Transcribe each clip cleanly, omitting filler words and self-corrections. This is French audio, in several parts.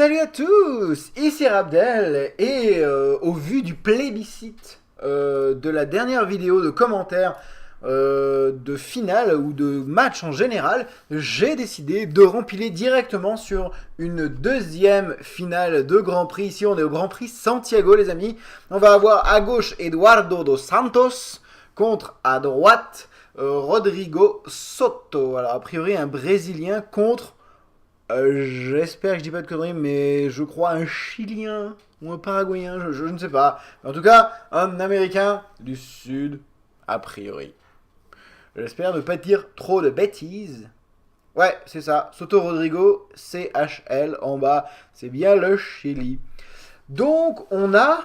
Salut à tous, ici Rabdel et au vu du plébiscite de la dernière vidéo de commentaires de finale ou de match en général, j'ai décidé de rempiler directement sur une deuxième finale de Grand Prix. Ici on est au Grand Prix Santiago les amis. On va avoir à gauche Eduardo dos Santos contre à droite Rodrigo Soto. Alors a priori un Brésilien contre... j'espère que je dis pas de conneries, mais je crois un Chilien ou un Paraguayen, je ne sais pas. En tout cas, un Américain du Sud, a priori. J'espère ne pas dire trop de bêtises. Ouais, c'est ça. Soto Rodrigo, CHL en bas. C'est bien le Chili. Donc, on a,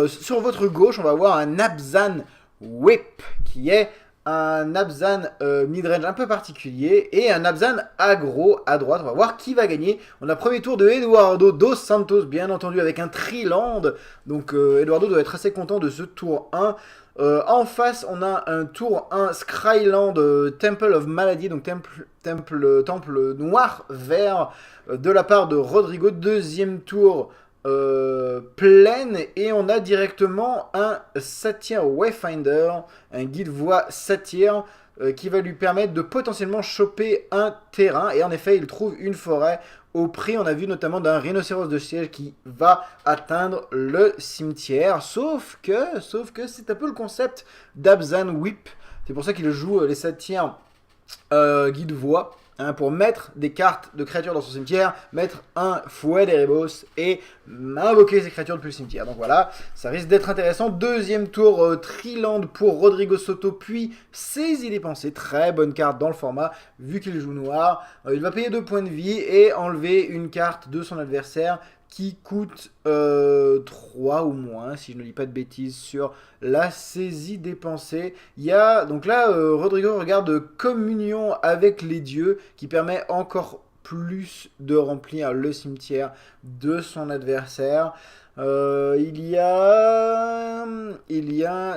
sur votre gauche, on va voir un Nabzan Whip, qui est un Nabzan midrange un peu particulier et un Nabzan aggro à droite. On va voir qui va gagner. On a premier tour de Eduardo dos Santos, bien entendu, avec un Triland. Donc Eduardo doit être assez content de ce tour 1. En face, on a un tour 1 Scryland Temple of Malady, donc temple noir-vert de la part de Rodrigo. Deuxième tour pleine et on a directement un Satyr Wayfinder, un guide-voie Satyr qui va lui permettre de potentiellement choper un terrain et en effet il trouve une forêt au prix, on a vu notamment d'un rhinocéros de siège qui va atteindre le cimetière, sauf que c'est un peu le concept d'Abzan Whip, c'est pour ça qu'il joue les Satyrs guide-voie. Hein, pour mettre des cartes de créatures dans son cimetière, mettre un fouet d'Erebos et invoquer ces créatures depuis le cimetière. Donc voilà, ça risque d'être intéressant. Deuxième tour, Triland pour Rodrigo Soto, puis Saisie des pensées. Très bonne carte dans le format, vu qu'il joue noir. Il va payer 2 points de vie et enlever une carte de son adversaire qui coûte 3 ou moins, si je ne dis pas de bêtises, sur la saisie des pensées. Il y a, donc là, Rodrigo regarde Communion avec les dieux, qui permet encore plus de remplir le cimetière de son adversaire. Il y a,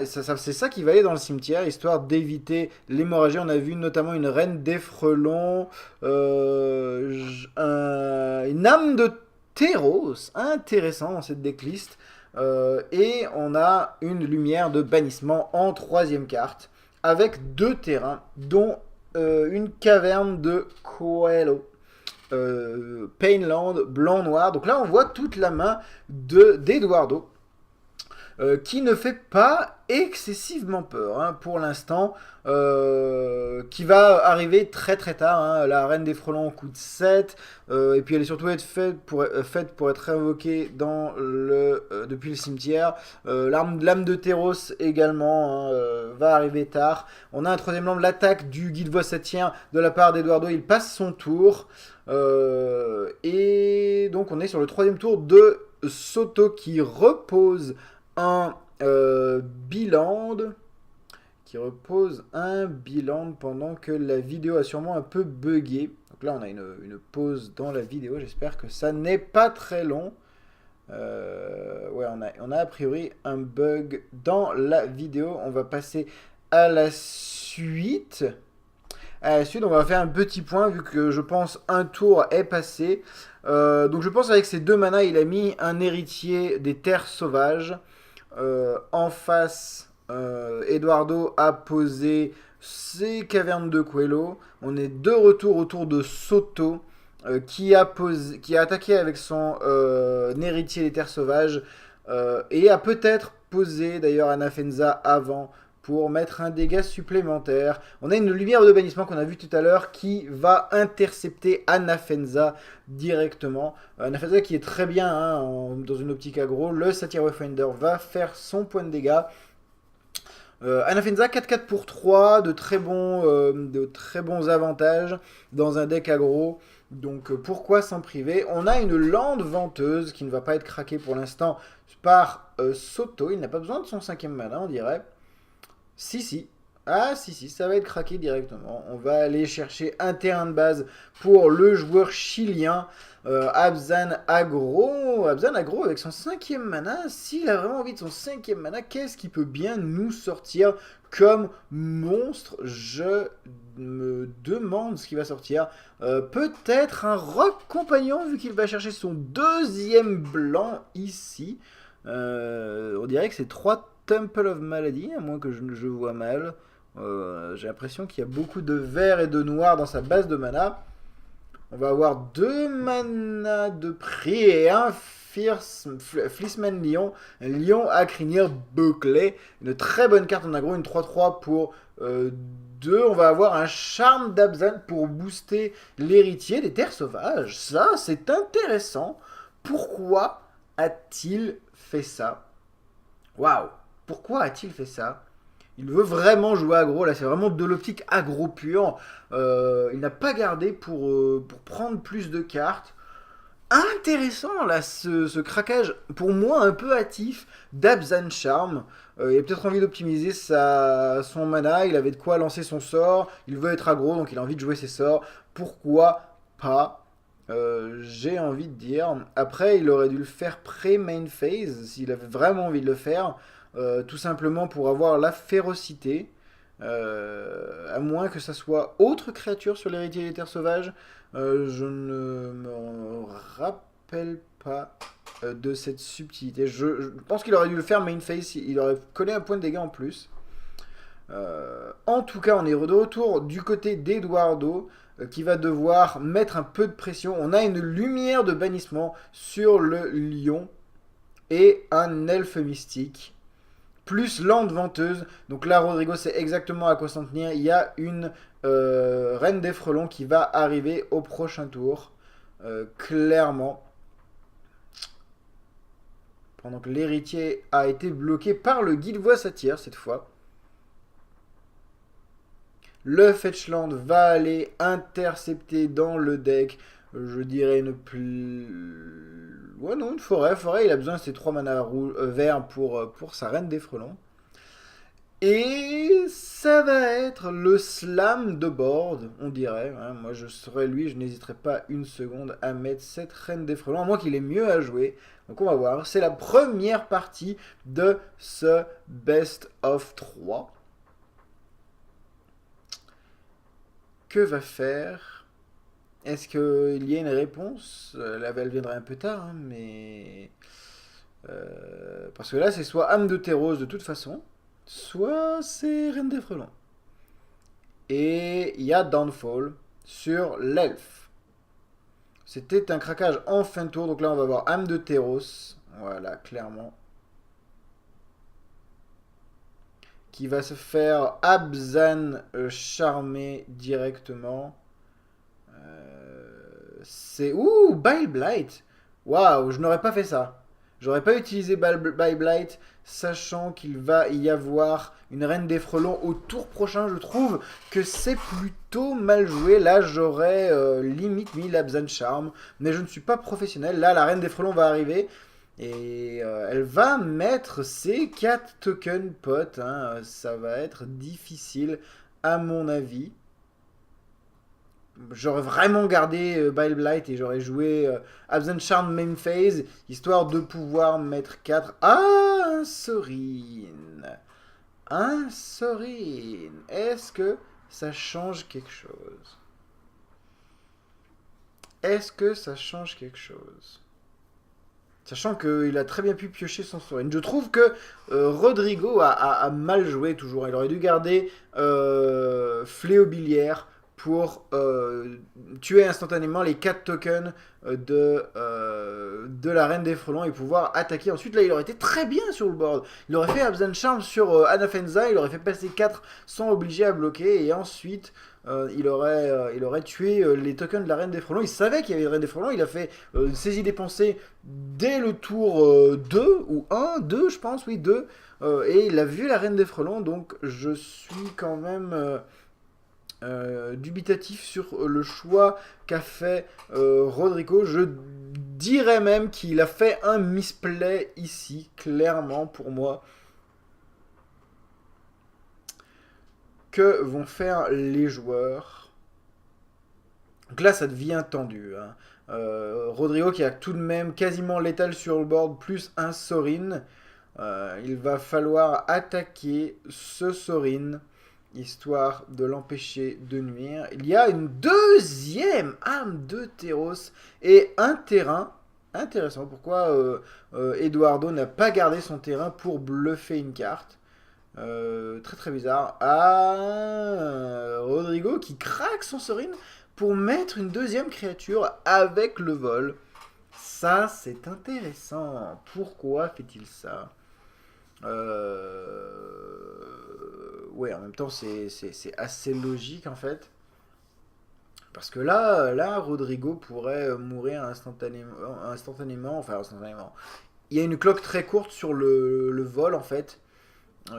c'est ça qui va aller dans le cimetière, histoire d'éviter l'hémorragie. On a vu notamment une reine des frelons, une âme de Teros, intéressant dans cette decklist. Et on a une lumière de bannissement en troisième carte, avec 2 terrains, dont une caverne de Coelho. Painland, blanc-noir. Donc là, on voit toute la main d'Eduardo, qui ne fait pas excessivement peur hein, pour l'instant, qui va arriver très très tard. Hein. La reine des frelons coûte 7, et puis elle est surtout faite pour être invoquée depuis le cimetière. L'âme de Teros également va arriver tard. On a un troisième lampe, l'attaque du guide-voie satien de la part d'Eduardo, il passe son tour. Et donc on est sur le troisième tour de Soto qui repose un bilan pendant que la vidéo a sûrement un peu bugué. Donc là on a une pause dans la vidéo, j'espère que ça n'est pas très long. Ouais, on a a priori un bug dans la vidéo. On va passer à la suite. On va faire un petit point vu que je pense un tour est passé. Donc je pense avec ces 2 manas, il a mis un héritier des terres sauvages. En face, Eduardo a posé ses cavernes de Coelho. On est de retour autour de Soto qui a attaqué avec son héritier des terres sauvages et a peut-être posé d'ailleurs Anafenza avant pour mettre un dégât supplémentaire. On a une lumière de bannissement qu'on a vu tout à l'heure qui va intercepter Anafenza directement. Anafenza qui est très bien hein, dans une optique aggro. Le Satyr Wayfinder va faire son point de dégâts. Anafenza 4-4 pour 3, de très bons avantages dans un deck aggro. Donc pourquoi s'en priver? On a une lande venteuse qui ne va pas être craquée pour l'instant par Soto. Il n'a pas besoin de son 5e mana on dirait. Si. Ah si, ça va être craqué directement. On va aller chercher un terrain de base pour le joueur chilien Abzan Agro. Abzan Agro avec son 5e mana. S'il a vraiment envie de son 5e mana, qu'est-ce qu'il peut bien nous sortir comme monstre? Je me demande ce qu'il va sortir. Peut-être un Rock Compagnon vu qu'il va chercher son 2e blanc ici. On dirait que c'est 3 Temple of Malady, à moins que je vois mal. J'ai l'impression qu'il y a beaucoup de vert et de noir dans sa base de mana. On va avoir 2 mana de prix et un Fleeceman Lion. Un lion à crinière bouclée. Une très bonne carte en aggro, une 3-3 pour 2. On va avoir un charme d'Abzan pour booster l'héritier des terres sauvages. Ça, c'est intéressant. Pourquoi a-t-il fait ça? Waouh! Pourquoi a-t-il fait ça? Il veut vraiment jouer aggro, là c'est vraiment de l'optique aggro pure. Il n'a pas gardé pour prendre plus de cartes. Intéressant là ce craquage, pour moi un peu hâtif, d'Abzan Charm. Il a peut-être envie d'optimiser son mana, il avait de quoi lancer son sort, il veut être aggro donc il a envie de jouer ses sorts. Pourquoi pas? J'ai envie de dire. Après, il aurait dû le faire pré-main phase, s'il avait vraiment envie de le faire. Tout simplement pour avoir la férocité. À moins que ça soit autre créature sur l'héritier des terres sauvages. Je ne me rappelle pas de cette subtilité. Je pense qu'il aurait dû le faire main phase, il aurait collé un point de dégâts en plus. En tout cas, on est de retour du côté d'Eduardo qui va devoir mettre un peu de pression. On a une lumière de bannissement sur le lion et un elfe mystique. Plus lande venteuse. Donc là, Rodrigo sait exactement à quoi s'en tenir. Il y a une reine des frelons qui va arriver au prochain tour. Clairement. Pendant que l'héritier a été bloqué par le guide voix s'attire cette fois. Le Fetchland va aller intercepter dans le deck, je dirais une ouais, non, une forêt. Forêt, il a besoin de ses 3 mana verts pour sa reine des frelons. Et ça va être le slam de board, on dirait. Hein. Moi, je serais lui, je n'hésiterais pas une seconde à mettre cette reine des frelons, à moins qu'il ait mieux à jouer. Donc on va voir. C'est la première partie de ce Best of 3. Que va faire? Est-ce qu'il y a une réponse? Elle viendra un peu tard, hein, mais... parce que là, c'est soit âme de Terros de toute façon, soit c'est Reine des Frelons. Et il y a Downfall sur l'elfe. C'était un craquage en fin de tour, donc là on va avoir âme de Terros. Voilà, clairement. Qui va se faire Abzan charmer directement. C'est... Ouh, Bile Blight. Waouh, je n'aurais pas fait ça. J'aurais pas utilisé Bile Blight, sachant qu'il va y avoir une reine des frelons au tour prochain. Je trouve que c'est plutôt mal joué. Là, j'aurais limite mis l'Abzan Charm. Mais je ne suis pas professionnel. Là, la reine des frelons va arriver. Et elle va mettre ses 4 tokens potes. Hein. Ça va être difficile, à mon avis. J'aurais vraiment gardé Bile Blight et j'aurais joué Absent Charm main phase, histoire de pouvoir mettre 4. Ah, un Sorine. Un Sorine. Est-ce que ça change quelque chose? Est-ce que ça change quelque chose? Sachant qu'il a très bien pu piocher son Sorine. Je trouve que Rodrigo a mal joué toujours. Il aurait dû garder Fléau Biliaire pour tuer instantanément les 4 tokens de la Reine des Frelons et pouvoir attaquer. Ensuite, là, il aurait été très bien sur le board. Il aurait fait Absent Charm sur Anafenza, il aurait fait passer 4 sans obliger à bloquer, et ensuite, il aurait tué les tokens de la Reine des Frelons. Il savait qu'il y avait une Reine des Frelons, il a fait une saisie dépensée dès le tour 2, ou 1, 2, je pense, oui, 2, et il a vu la Reine des Frelons, donc je suis quand même... dubitatif sur le choix qu'a fait Rodrigo. Je dirais même qu'il a fait un misplay ici, clairement pour moi. que vont faire les joueurs. Donc là, ça devient tendu. Hein. Rodrigo qui a tout de même quasiment létal sur le board, plus un Sorin. Il va falloir attaquer ce Sorin, histoire de l'empêcher de nuire. Il y a une deuxième âme de Teros et un terrain. Intéressant, pourquoi Eduardo n'a pas gardé son terrain pour bluffer une carte. Très très bizarre. Rodrigo qui craque son Sorin pour mettre une deuxième créature avec le vol. Ça, c'est intéressant. Pourquoi fait-il ça? Ouais, en même temps, c'est assez logique en fait. Parce que là, Rodrigo pourrait mourir instantanément. Il y a une cloque très courte sur le vol en fait.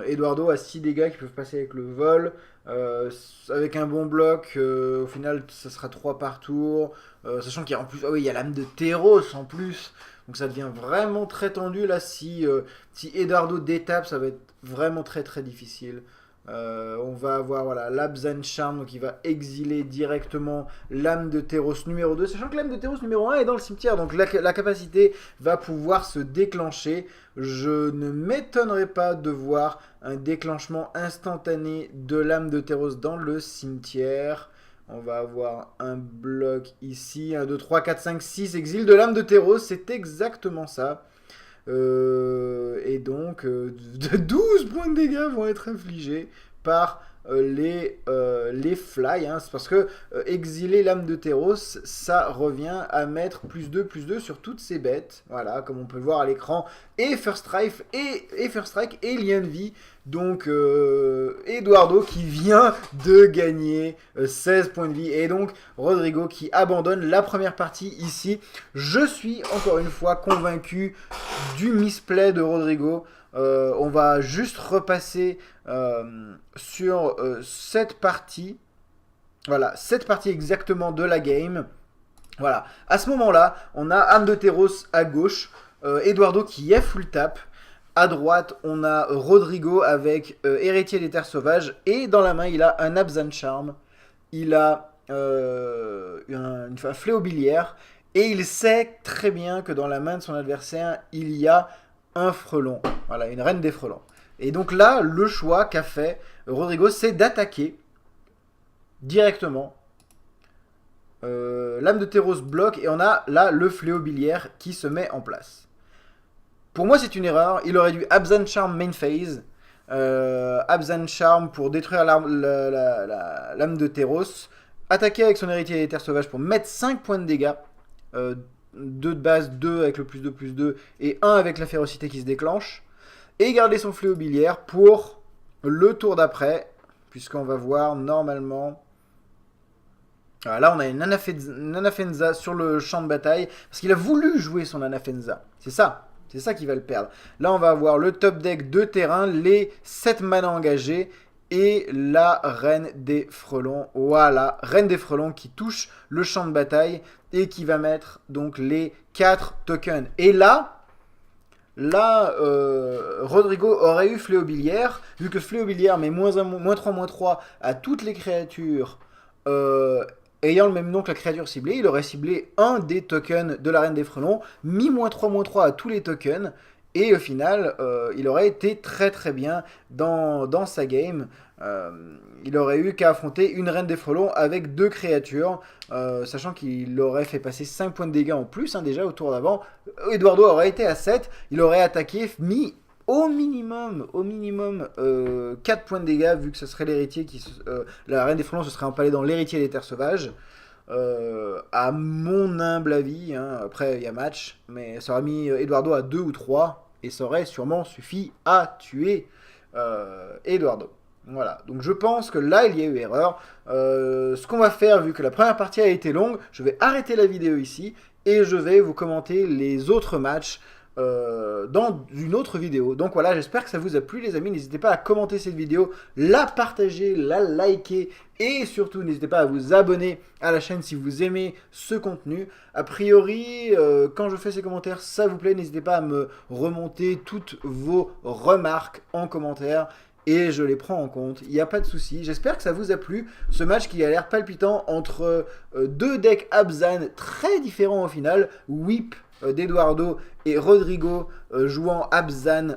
Eduardo a 6 dégâts qui peuvent passer avec le vol. Avec un bon bloc, au final, ça sera 3 par tour. Sachant qu'il y a en plus, il y a l'âme de Teros en plus. Donc ça devient vraiment très tendu là. Si Eduardo détape, ça va être vraiment très très difficile. On va avoir voilà, l'Abzan Charm, donc il va exiler directement l'âme de Teros numéro 2, sachant que l'âme de Teros numéro 1 est dans le cimetière, donc la capacité va pouvoir se déclencher. Je ne m'étonnerai pas de voir un déclenchement instantané de l'âme de Teros dans le cimetière. On va avoir un bloc ici, 1, 2, 3, 4, 5, 6, exil de l'âme de Teros, c'est exactement ça. Et donc 12 points de dégâts vont être infligés par les fly, hein. C'est parce que exiler l'âme de Teros, ça revient à mettre +2/+2 sur toutes ces bêtes, voilà, comme on peut le voir à l'écran, et First Strike et Lien de vie. Donc Eduardo qui vient de gagner 16 points de vie, et donc Rodrigo qui abandonne la première partie ici. Je suis encore une fois convaincu du misplay de Rodrigo. On va juste repasser sur cette partie. Voilà, cette partie exactement de la game. Voilà, à ce moment-là, on a âme de Teros à gauche, Eduardo qui est full tap. À droite, on a Rodrigo avec Héritier des Terres Sauvages. Et dans la main, il a un Abzan Charm. Il a un fléau biliaire. Et il sait très bien que dans la main de son adversaire, il y a un frelon. Voilà, une reine des frelons. Et donc là, le choix qu'a fait Rodrigo, c'est d'attaquer directement. L'âme de Teros bloque et on a là le fléau biliaire qui se met en place. Pour moi, c'est une erreur. Il aurait dû Abzan Charm main phase. Abzan Charm pour détruire l'âme de Teros. Attaquer avec son héritier des terres sauvages pour mettre 5 points de dégâts. 2 de base, 2 avec le +2/+2 et 1 avec la férocité qui se déclenche. Et garder son fléau biliaire pour le tour d'après. Puisqu'on va voir normalement... Alors là, on a une Anafenza sur le champ de bataille. Parce qu'il a voulu jouer son Anafenza. C'est ça. C'est ça qui va le perdre. Là, on va avoir le top deck de terrain, les 7 manas engagés et la Reine des Frelons. Voilà, Reine des Frelons qui touche le champ de bataille et qui va mettre donc les 4 tokens. Et là, Rodrigo aurait eu Fléau Biliaire, vu que Fléau Biliaire met -1, -3 à toutes les créatures ayant le même nom que la créature ciblée. Il aurait ciblé un des tokens de la Reine des Frelons, mis -3 à tous les tokens, et au final, il aurait été très très bien dans sa game. Il aurait eu qu'à affronter une Reine des Frelons avec 2 créatures, sachant qu'il aurait fait passer 5 points de dégâts en plus, hein, déjà au tour d'avant. Eduardo aurait été à 7, il aurait attaqué, mis au minimum 4 points de dégâts, vu que ce serait l'héritier qui... la Reine des Frelons se serait empalée dans l'héritier des Terres Sauvages. À mon humble avis, hein, après il y a match, mais ça aurait mis Eduardo à 2 ou 3, et ça aurait sûrement suffi à tuer Eduardo. Voilà, donc je pense que là il y a eu erreur. Ce qu'on va faire, vu que la première partie a été longue, je vais arrêter la vidéo ici, et je vais vous commenter les autres matchs dans une autre vidéo. Donc voilà, j'espère que ça vous a plu les amis. N'hésitez pas à commenter cette vidéo, la partager, la liker, et surtout n'hésitez pas à vous abonner à la chaîne si vous aimez ce contenu. A priori, quand je fais ces commentaires, ça vous plaît, n'hésitez pas à me remonter toutes vos remarques en commentaire. et je les prends en compte, il n'y a pas de souci. J'espère que ça vous a plu, ce match qui a l'air palpitant entre deux decks Abzan très différents au final, Whip d'Eduardo et Rodrigo jouant Abzan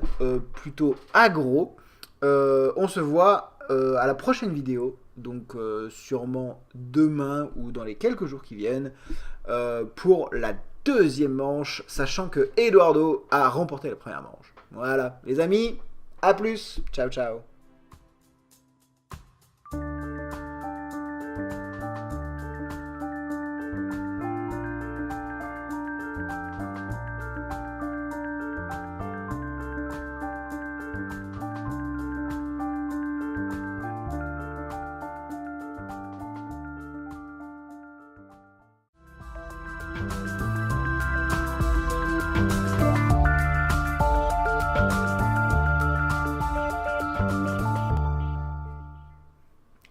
plutôt aggro. On se voit à la prochaine vidéo, donc sûrement demain ou dans les quelques jours qui viennent, pour la deuxième manche, sachant que Eduardo a remporté la première manche. Voilà, les amis, à plus, ciao ciao.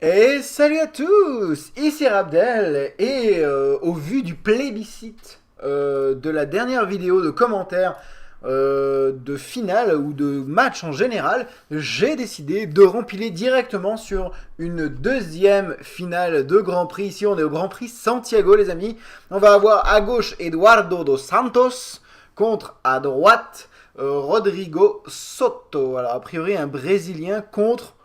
Et salut à tous, ici Rabdel, et au vu du plébiscite de la dernière vidéo de commentaires de finale ou de match en général, j'ai décidé de rempiler directement sur une deuxième finale de Grand Prix. Ici on est au Grand Prix Santiago les amis. On va avoir à gauche Eduardo dos Santos contre à droite Rodrigo Soto. Alors a priori un Brésilien contre...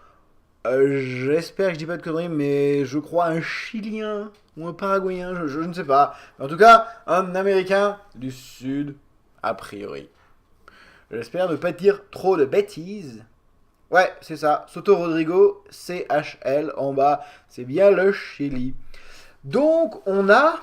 j'espère que je dis pas de conneries, mais je crois un Chilien ou un Paraguayen, je ne sais pas. En tout cas, un Américain du Sud, a priori. J'espère ne pas dire trop de bêtises. Ouais, c'est ça. Soto Rodrigo, CHL en bas. C'est bien le Chili. Donc, on a,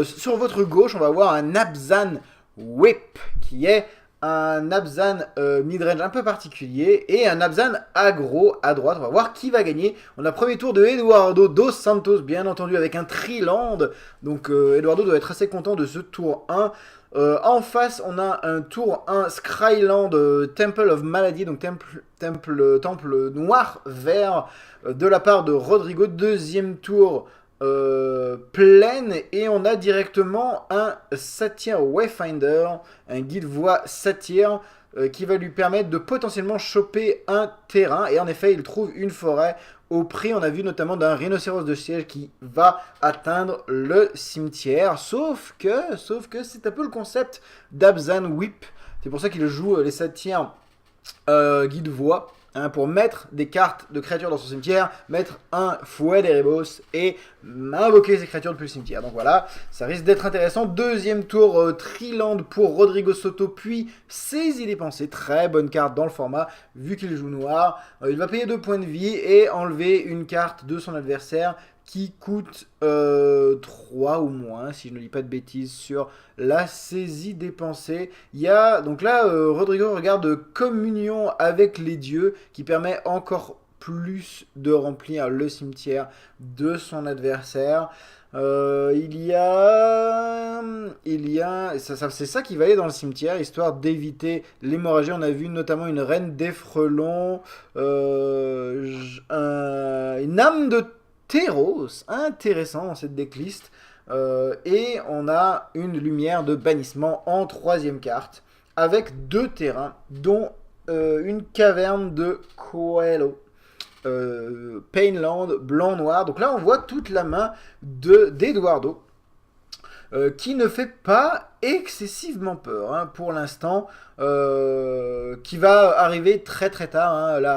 sur votre gauche, on va voir un Abzan Whip, qui est un Abzan midrange un peu particulier et un Abzan aggro à droite. On va voir qui va gagner. On a premier tour de Eduardo dos Santos, bien entendu, avec un Triland. Donc Eduardo doit être assez content de ce tour 1. En face, on a un tour 1 Scryland Temple of Malady, donc temple noir-vert de la part de Rodrigo. Deuxième tour pleine, et on a directement un Satyr Wayfinder, un guide-voie Satyr qui va lui permettre de potentiellement choper un terrain, et en effet il trouve une forêt au prix, on a vu notamment d'un rhinocéros de siège qui va atteindre le cimetière, sauf que c'est un peu le concept d'Abzan Whip, c'est pour ça qu'il joue les Satyrs guide-voie. Hein, pour mettre des cartes de créatures dans son cimetière, mettre un fouet d'Erebos et invoquer ces créatures depuis le cimetière. Donc voilà, ça risque d'être intéressant. Deuxième tour, Triland pour Rodrigo Soto, puis Saisie des Pensées. Très bonne carte dans le format, vu qu'il joue noir. Il va payer 2 points de vie et enlever une carte de son adversaire qui coûte 3 ou moins, si je ne dis pas de bêtises, sur la saisie des pensées. Il y a, donc là, Rodrigo regarde Communion avec les dieux, qui permet encore plus de remplir le cimetière de son adversaire. Il y a c'est ça qui va aller dans le cimetière, histoire d'éviter l'hémorragie. On a vu notamment une reine des frelons, une âme de Teros, intéressant dans cette decklist, et on a une lumière de bannissement en troisième carte, avec 2 terrains, dont une caverne de Coelho, Painland, blanc-noir. Donc là on voit toute la main d'Eduardo, qui ne fait pas excessivement peur hein, pour l'instant, qui va arriver très très tard. Hein, là.